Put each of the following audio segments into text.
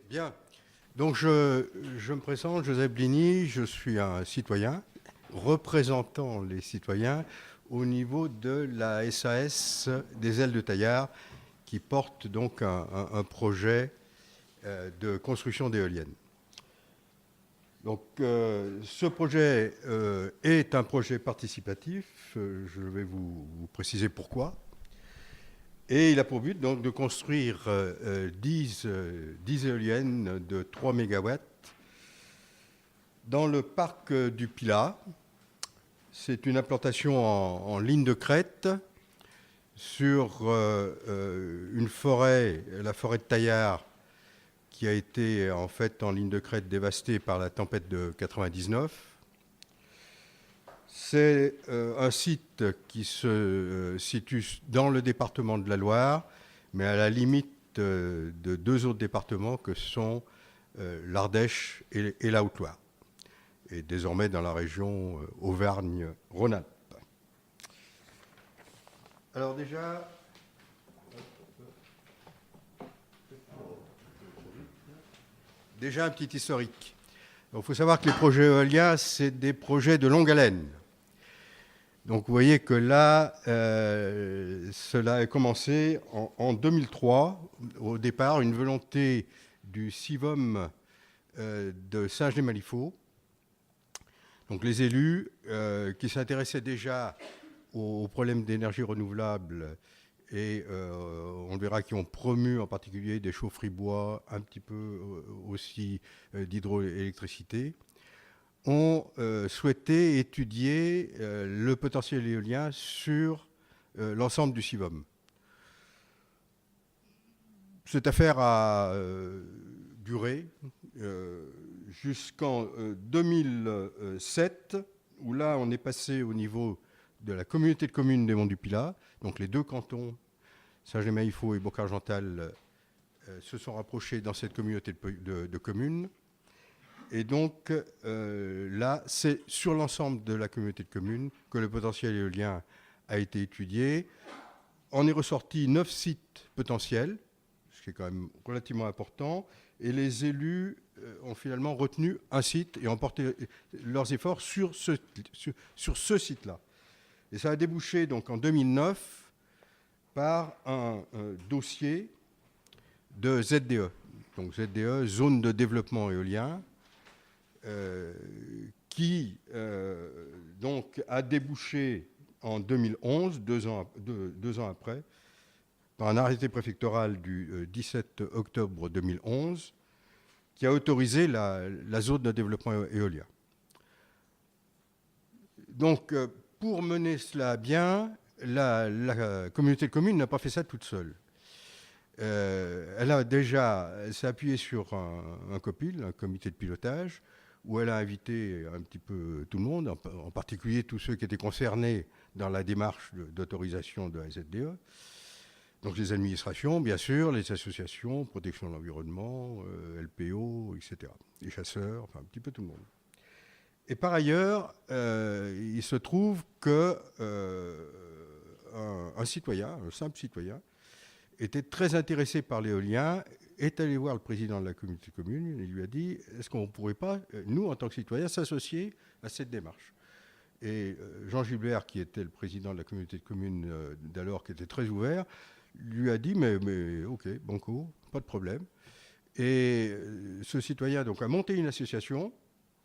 Bien. Donc je me présente, Joseph Bligny, je suis un citoyen représentant les citoyens au niveau de la SAS des Ailes de Taillard qui porte donc un projet de construction d'éoliennes. Donc ce projet est un projet participatif, je vais vous préciser pourquoi. Et il a pour but donc de construire 10 éoliennes de 3 MW dans le parc du Pilat. C'est une implantation en ligne de crête sur une forêt, la forêt de Taillard, qui a été en fait en ligne de crête dévastée par la tempête de 99. C'est un site qui se situe dans le département de la Loire, mais à la limite de deux autres départements que sont l'Ardèche et la Haute-Loire, et désormais dans la région Auvergne-Rhône-Alpes. Alors déjà un petit historique. Il faut savoir que les projets éoliens, c'est des projets de longue haleine. Donc vous voyez que là, cela a commencé en 2003. Au départ, une volonté du CIVOM de Saint-Genès-Malifaux. Donc les élus qui s'intéressaient déjà aux problèmes d'énergie renouvelable et on verra qui ont promu en particulier des chaufferies bois, un petit peu aussi d'hydroélectricité, ont souhaité étudier le potentiel éolien sur l'ensemble du CIVOM. Cette affaire a duré jusqu'en 2007, où là on est passé au niveau de la communauté de communes des Monts du Pilat. Donc les deux cantons, Saint-Genès-Malifaux et Bourg-Argental, se sont rapprochés dans cette communauté de communes. Et donc là, c'est sur l'ensemble de la communauté de communes que le potentiel éolien a été étudié. On est ressorti 9 sites potentiels, ce qui est quand même relativement important. Et les élus ont finalement retenu un site et ont porté leurs efforts sur ce site-là. Et ça a débouché donc en 2009 par un dossier de ZDE. Donc ZDE, Zone de développement éolien, qui donc a débouché en 2011, deux ans après, par un arrêté préfectoral du 17 octobre 2011, qui a autorisé la zone de développement éolien. Donc, pour mener cela à bien, la communauté de communes n'a pas fait ça toute seule. Elle s'est appuyée sur un COPIL, un comité de pilotage, où elle a invité un petit peu tout le monde, en particulier tous ceux qui étaient concernés dans la démarche d'autorisation de la ZDE. Donc les administrations, bien sûr, les associations, protection de l'environnement, LPO, etc. Les chasseurs, enfin un petit peu tout le monde. Et par ailleurs, il se trouve que un citoyen, un simple citoyen, était très intéressé par l'éolien, est allé voir le président de la communauté de communes et lui a dit « Est-ce qu'on ne pourrait pas, nous, en tant que citoyens, s'associer à cette démarche ?» Et Jean Gilbert, qui était le président de la communauté de communes d'alors, qui était très ouvert, lui a dit mais ok, banco, pas de problème. Et ce citoyen donc, a monté une association,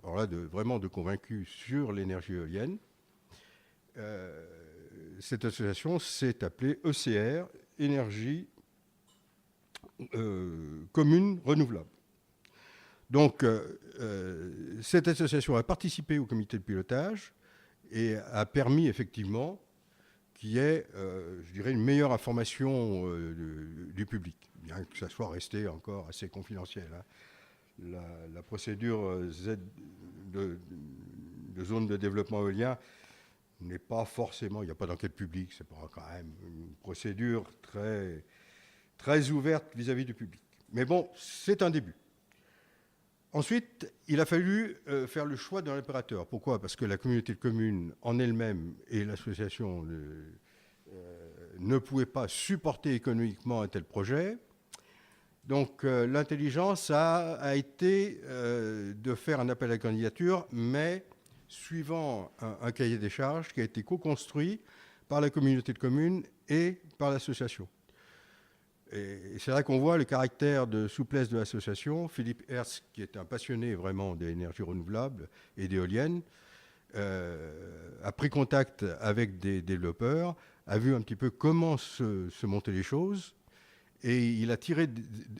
alors là, vraiment de convaincus sur l'énergie éolienne. Cette association s'est appelée ECR, Énergie Commune Renouvelable. Donc, cette association a participé au comité de pilotage et a permis effectivement qu'il y ait, je dirais, une meilleure information du public, bien que ça soit resté encore assez confidentiel. Hein. La procédure de zone de développement éolien n'est pas forcément, il n'y a pas d'enquête publique, c'est pas quand même une procédure très, très ouverte vis-à-vis du public. Mais bon, c'est un début. Ensuite, il a fallu faire le choix d'un opérateur. Pourquoi ? Parce que la communauté de communes en elle-même et l'association ne, ne pouvaient pas supporter économiquement un tel projet. Donc l'intelligence a été de faire un appel à candidature, mais suivant un cahier des charges qui a été co-construit par la communauté de communes et par l'association. Et c'est là qu'on voit le caractère de souplesse de l'association. Philippe Hertz, qui est un passionné vraiment des énergies renouvelables et d'éoliennes, a pris contact avec des développeurs, a vu un petit peu comment se montaient les choses, et il a tiré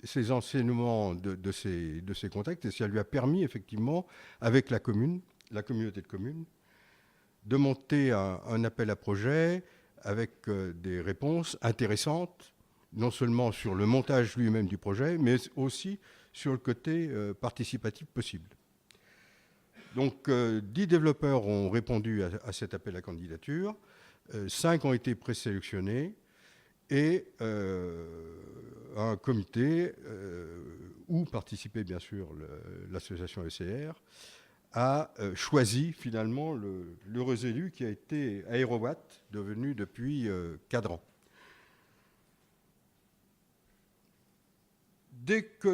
ses enseignements de ces contacts, et ça lui a permis effectivement, avec la communauté de communes, de monter un appel à projet avec des réponses intéressantes, non seulement sur le montage lui-même du projet, mais aussi sur le côté participatif possible. Donc 10 développeurs ont répondu à cet appel à candidature, 5 ont été présélectionnés, et un comité où participait bien sûr l'association ECR a choisi finalement l'heureux élu qui a été Aérowatt, devenu depuis Cadran. Dès que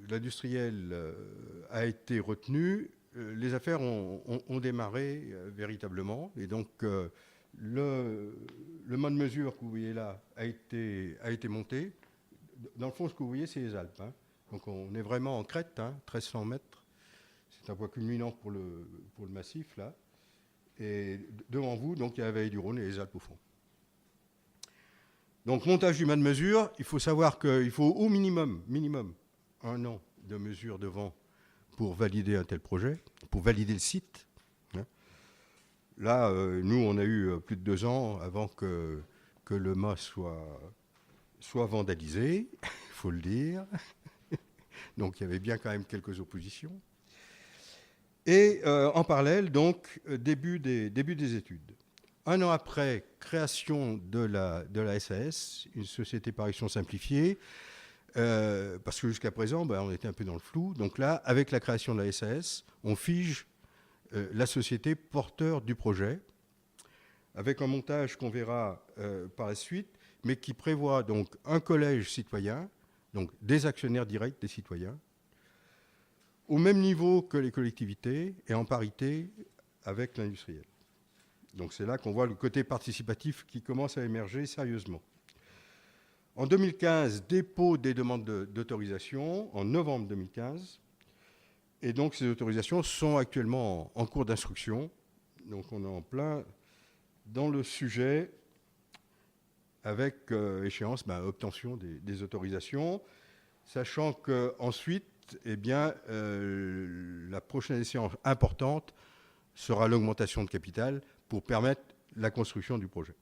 l'industriel a été retenu, les affaires ont démarré véritablement. Et donc, le mode mesure que vous voyez là a été monté. Dans le fond, ce que vous voyez, c'est les Alpes. Hein. Donc, on est vraiment en crête, hein, 1300 mètres. C'est un point culminant pour le massif, là. Et devant vous, donc, il y a la vallée du Rhône et les Alpes au fond. Donc, montage du mode mesure, il faut savoir qu'il faut au minimum 1 an de mesure de vent pour valider un tel projet, pour valider le site. Là, nous, on a eu plus de 2 ans avant que le mât soit vandalisé, il faut le dire. Donc, il y avait bien quand même quelques oppositions. Et en parallèle, donc, début des études. 1 an après, création de la SAS, une société par action simplifiée, parce que jusqu'à présent, on était un peu dans le flou. Donc là, avec la création de la SAS, on fige la société porteur du projet, avec un montage qu'on verra par la suite, mais qui prévoit donc un collège citoyen, donc des actionnaires directs des citoyens, au même niveau que les collectivités et en parité avec l'industriel. Donc c'est là qu'on voit le côté participatif qui commence à émerger sérieusement. En 2015, dépôt des demandes d'autorisation, en novembre 2015. Et donc ces autorisations sont actuellement en cours d'instruction. Donc on est en plein dans le sujet avec échéance, obtention des autorisations, sachant qu'ensuite, la prochaine échéance importante sera l'augmentation de capital pour permettre la construction du projet.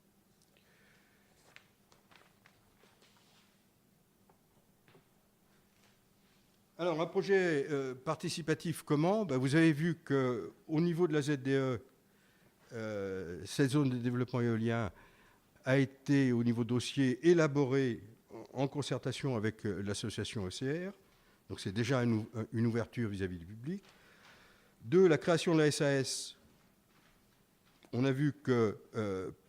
Alors, un projet participatif comment ? Vous avez vu qu'au niveau de la ZDE, cette zone de développement éolien a été, au niveau dossier, élaborée en concertation avec l'association ECR. Donc, c'est déjà une ouverture vis-à-vis du public. 2, la création de la SAS. On a vu que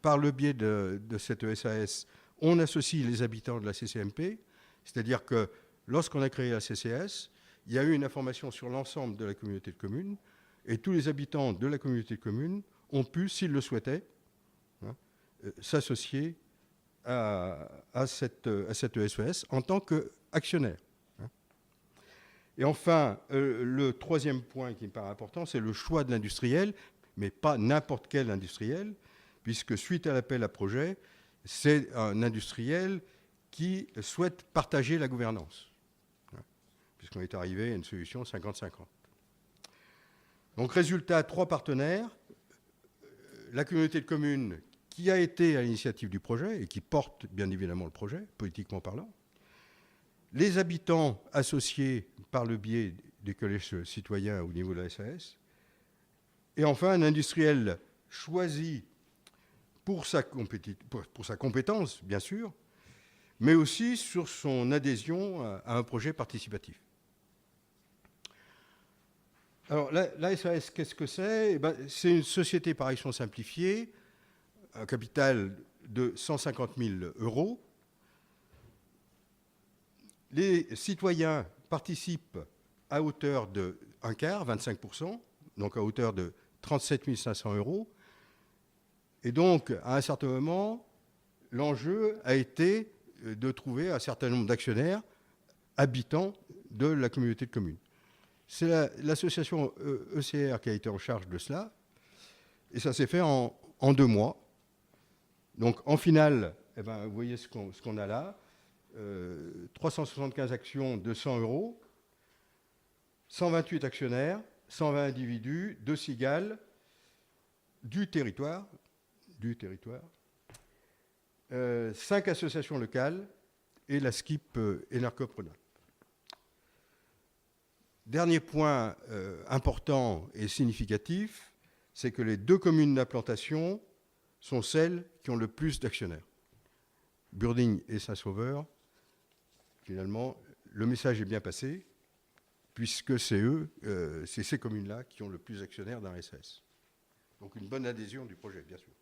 par le biais de cette SAS, on associe les habitants de la CCMP, c'est-à-dire que lorsqu'on a créé la CCS, il y a eu une information sur l'ensemble de la communauté de communes, et tous les habitants de la communauté de communes ont pu, s'ils le souhaitaient, s'associer à cette SES en tant qu'actionnaire. Et enfin, le troisième point qui me paraît important, c'est le choix de l'industriel, mais pas n'importe quel industriel, puisque suite à l'appel à projet, c'est un industriel qui souhaite partager la gouvernance, puisqu'on est arrivé à une solution 50-50. Donc résultat, 3 partenaires, la communauté de communes qui a été à l'initiative du projet et qui porte bien évidemment le projet, politiquement parlant, les habitants associés par le biais des collèges citoyens au niveau de la SAS, et enfin un industriel choisi pour sa compétence, bien sûr, mais aussi sur son adhésion à un projet participatif. Alors, la SAS, qu'est-ce que c'est ? C'est une société par action simplifiée, un capital de 150 000 €, Les citoyens participent à hauteur de un quart, 25%, donc à hauteur de 37 500 €. Et donc, à un certain moment, l'enjeu a été de trouver un certain nombre d'actionnaires habitants de la communauté de communes. C'est l'association ECR qui a été en charge de cela, et ça s'est fait en 2 mois. Donc, en finale, eh ben, vous voyez ce qu'on a là, 375 actions de 100 €, 128 actionnaires, 120 individus, 2 cigales, du territoire, 5 associations locales et la SKIP Enercop-Rhône-Alpes. Dernier point important et significatif, c'est que les 2 communes d'implantation sont celles qui ont le plus d'actionnaires. Burdignes et Saint-Sauveur, finalement, le message est bien passé, puisque c'est ces communes-là qui ont le plus d'actionnaires dans la SAS. Donc une bonne adhésion du projet, bien sûr.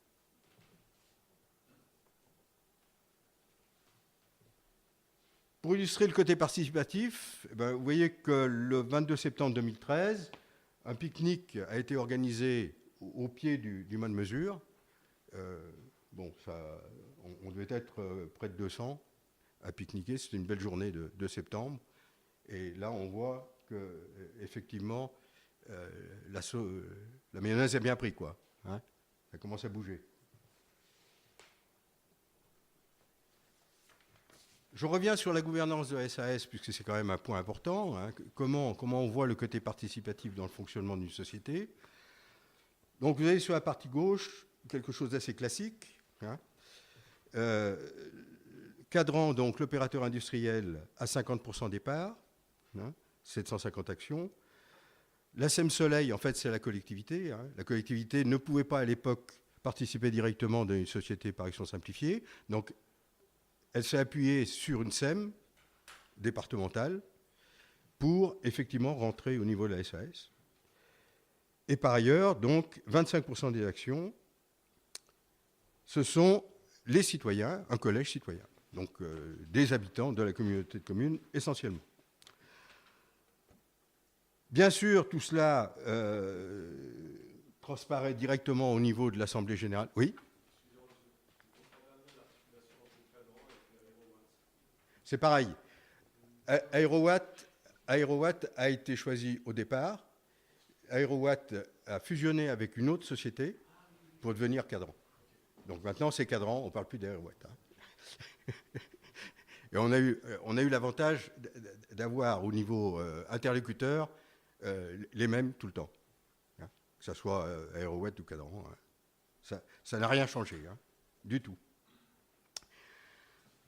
Pour illustrer le côté participatif, vous voyez que le 22 septembre 2013, un pique-nique a été organisé au pied du mât de mesure. On devait être près de 200 à pique-niquer. C'était une belle journée de septembre. Et là, on voit qu'effectivement, la mayonnaise a bien pris, quoi. Hein, ça commence à bouger. Je reviens sur la gouvernance de la SAS, puisque c'est quand même un point important. Hein, comment on voit le côté participatif dans le fonctionnement d'une société. Donc, vous avez sur la partie gauche quelque chose d'assez classique. Hein. Cadran, donc l'opérateur industriel, à 50% des parts, hein, 750 actions. La SEM Soleil, en fait, c'est la collectivité. Hein. La collectivité ne pouvait pas, à l'époque, participer directement dans une société par action simplifiée. Donc, elle s'est appuyée sur une SEM départementale pour, effectivement, rentrer au niveau de la SAS. Et par ailleurs, donc, 25% des actions, ce sont les citoyens, un collège citoyen. Donc, des habitants de la communauté de communes, essentiellement. Bien sûr, tout cela transparaît directement au niveau de l'Assemblée générale. Oui ? C'est pareil. Aérowatt a été choisi au départ. Aérowatt a fusionné avec une autre société pour devenir Cadran. Donc maintenant, c'est Cadran, on ne parle plus d'Aérowatt. Hein. Et on a eu l'avantage d'avoir au niveau interlocuteur les mêmes tout le temps. Hein, que ce soit Aérowatt ou Cadran. Hein. Ça n'a rien changé, hein, du tout.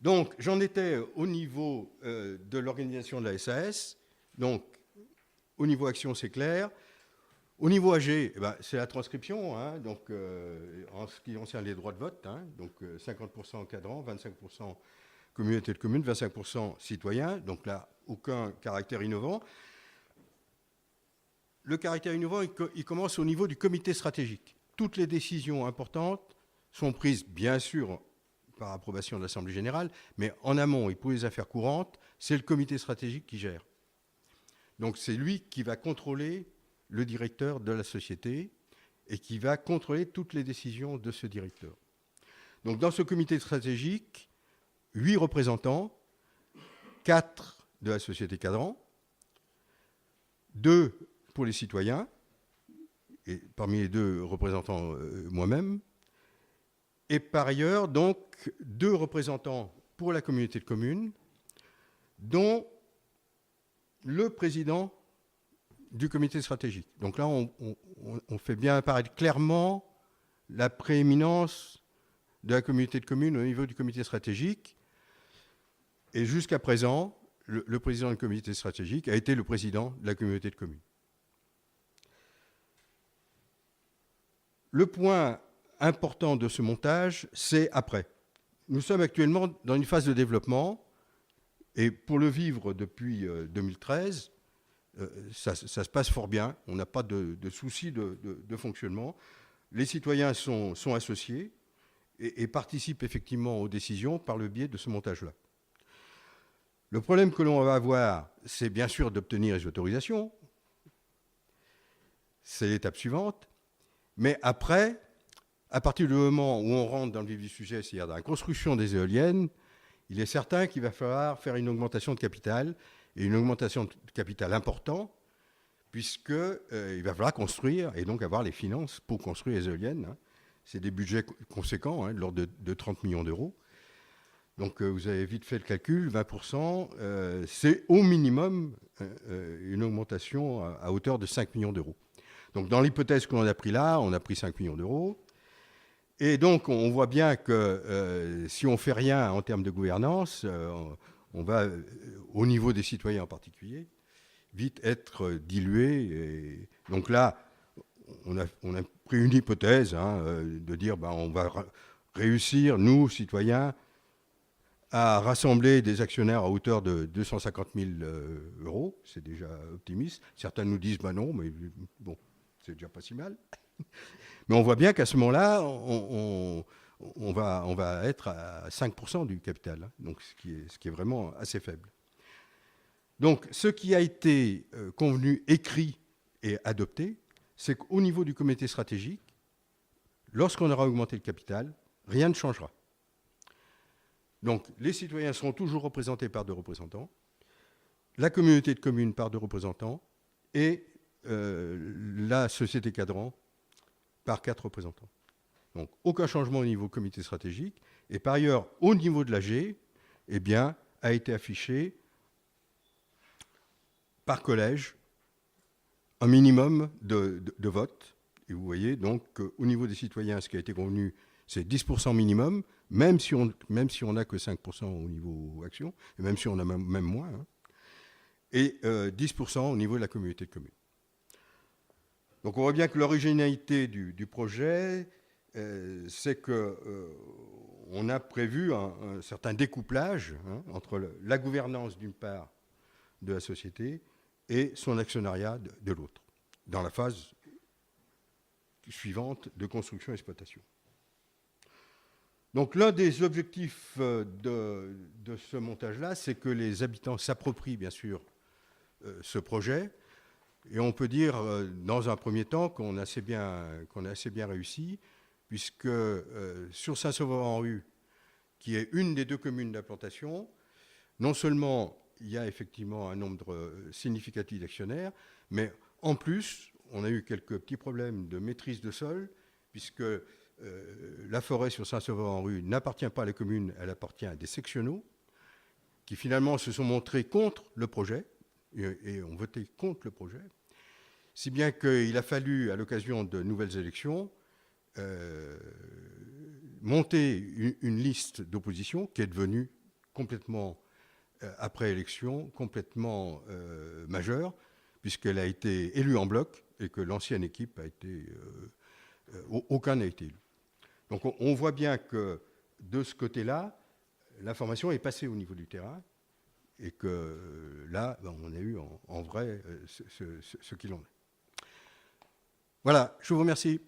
Donc, j'en étais au niveau de l'organisation de la SAS. Donc, au niveau action, c'est clair. Au niveau AG, c'est la transcription. Hein, donc, en ce qui concerne les droits de vote, hein, donc 50% Cadran, 25% communauté de communes, 25% citoyens. Donc là, aucun caractère innovant. Le caractère innovant, il commence au niveau du comité stratégique. Toutes les décisions importantes sont prises, bien sûr, par approbation de l'Assemblée générale, mais en amont et pour les affaires courantes, c'est le comité stratégique qui gère. Donc c'est lui qui va contrôler le directeur de la société et qui va contrôler toutes les décisions de ce directeur. Donc dans ce comité stratégique, 8 représentants, 4 de la société Cadran, 2 pour les citoyens, et parmi les 2 représentants moi-même, et par ailleurs, donc, 2 représentants pour la communauté de communes, dont le président du comité stratégique. Donc là, on fait bien apparaître clairement la prééminence de la communauté de communes au niveau du comité stratégique. Et jusqu'à présent, le président du comité stratégique a été le président de la communauté de communes. Le point important de ce montage, c'est après. Nous sommes actuellement dans une phase de développement et pour le vivre depuis 2013, ça se passe fort bien. On n'a pas de soucis de fonctionnement. Les citoyens sont associés et participent effectivement aux décisions par le biais de ce montage-là. Le problème que l'on va avoir, c'est bien sûr d'obtenir les autorisations. C'est l'étape suivante. Mais après, à partir du moment où on rentre dans le vif du sujet, c'est-à-dire dans la construction des éoliennes, il est certain qu'il va falloir faire une augmentation de capital, et une augmentation de capital importante, puisqu'il va falloir construire et donc avoir les finances pour construire les éoliennes. Hein. C'est des budgets conséquents, hein, de l'ordre de 30 millions d'euros. Donc vous avez vite fait le calcul, 20%, c'est au minimum une augmentation à hauteur de 5 millions d'euros. Donc dans l'hypothèse que l'on a pris là, on a pris 5 millions d'euros. Et donc on voit bien que si on ne fait rien en termes de gouvernance, on va, au niveau des citoyens en particulier, vite être dilué. Et donc là, on a pris une hypothèse, hein, de dire on va réussir, nous, citoyens, à rassembler des actionnaires à hauteur de 250 000 euros. C'est déjà optimiste. Certains nous disent non, mais bon, c'est déjà pas si mal. Mais on voit bien qu'à ce moment-là, on va être à 5% du capital, hein, donc ce qui est vraiment assez faible. Donc ce qui a été convenu, écrit et adopté, c'est qu'au niveau du comité stratégique, lorsqu'on aura augmenté le capital, rien ne changera. Donc les citoyens seront toujours représentés par 2 représentants, la communauté de communes par 2 représentants et la société cadran par 4 représentants. Donc aucun changement au niveau comité stratégique. Et par ailleurs, au niveau de l'AG, eh bien, a été affiché par collège un minimum de votes. Et vous voyez donc qu'au niveau des citoyens, ce qui a été convenu, c'est 10% minimum, même si on n'a que 5% au niveau action, et même si on a même moins, hein, et 10% au niveau de la communauté de communes. Donc on voit bien que l'originalité du projet, c'est qu'on a prévu un certain découplage, hein, entre la gouvernance d'une part de la société et son actionnariat de l'autre, dans la phase suivante de construction-exploitation. Donc l'un des objectifs de ce montage-là, c'est que les habitants s'approprient bien sûr ce projet. Et on peut dire, dans un premier temps, qu'on a assez bien réussi, puisque sur Saint-Sauveur-en-Rue, qui est une des 2 communes d'implantation, non seulement il y a effectivement un nombre significatif d'actionnaires, mais en plus, on a eu quelques petits problèmes de maîtrise de sol, puisque la forêt sur Saint-Sauveur-en-Rue n'appartient pas à la commune, elle appartient à des sectionaux, qui finalement se sont montrés contre le projet, et ont voté contre le projet, si bien qu'il a fallu, à l'occasion de nouvelles élections, monter une liste d'opposition qui est devenue complètement, après élection, complètement majeure, puisqu'elle a été élue en bloc et que l'ancienne équipe a été... aucun n'a été élu. Donc on voit bien que de ce côté-là, l'information est passée au niveau du terrain, et que là, on a eu en vrai ce qu'il en est. Voilà, je vous remercie.